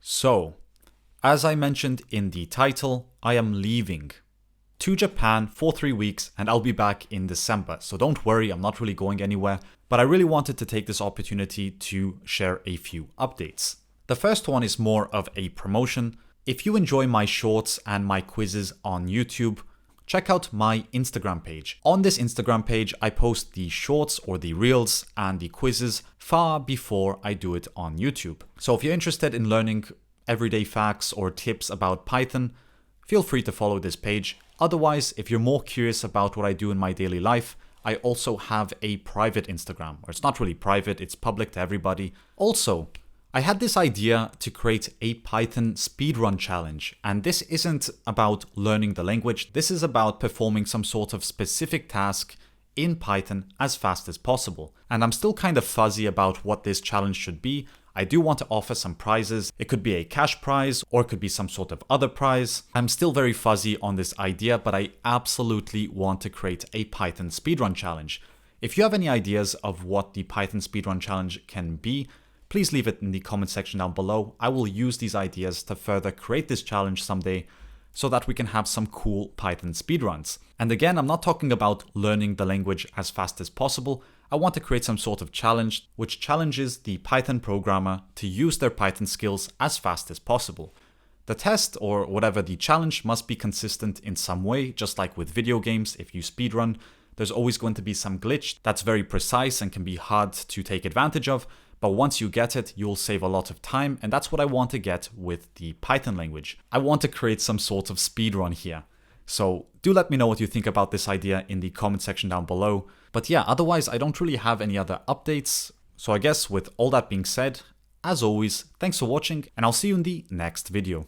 So, as I mentioned in the title, I am leaving to Japan for 3 weeks and I'll be back in December. So don't worry, I'm not really going anywhere, but I really wanted to take this opportunity to share a few updates. The first one is more of a promotion. If you enjoy my shorts and my quizzes on YouTube, check out my Instagram page. On this Instagram page, I post the shorts or the reels and the quizzes far before I do it on YouTube. So if you're interested in learning everyday facts or tips about Python, feel free to follow this page. Otherwise, if you're more curious about what I do in my daily life, I also have a private Instagram, or it's not really private, it's public to everybody. Also, I had this idea to create a Python speedrun challenge, and this isn't about learning the language, this is about performing some sort of specific task in Python as fast as possible. And I'm still kind of fuzzy about what this challenge should be. I do want to offer some prizes. It could be a cash prize or it could be some sort of other prize. I'm still very fuzzy on this idea, but I absolutely want to create a Python speedrun challenge. If you have any ideas of what the Python speedrun challenge can be, please leave it in the comment section down below. I will use these ideas to further create this challenge someday so that we can have some cool Python speedruns. And again, I'm not talking about learning the language as fast as possible. I want to create some sort of challenge which challenges the Python programmer to use their Python skills as fast as possible. The test, or whatever the challenge, must be consistent in some way, just like with video games. If you speedrun, there's always going to be some glitch that's very precise and can be hard to take advantage of. But once you get it, you'll save a lot of time, and that's what I want to get with the Python language. I want to create some sort of speedrun here. So do let me know what you think about this idea in the comment section down below. But yeah, otherwise I don't really have any other updates. So I guess with all that being said, as always, thanks for watching, and I'll see you in the next video.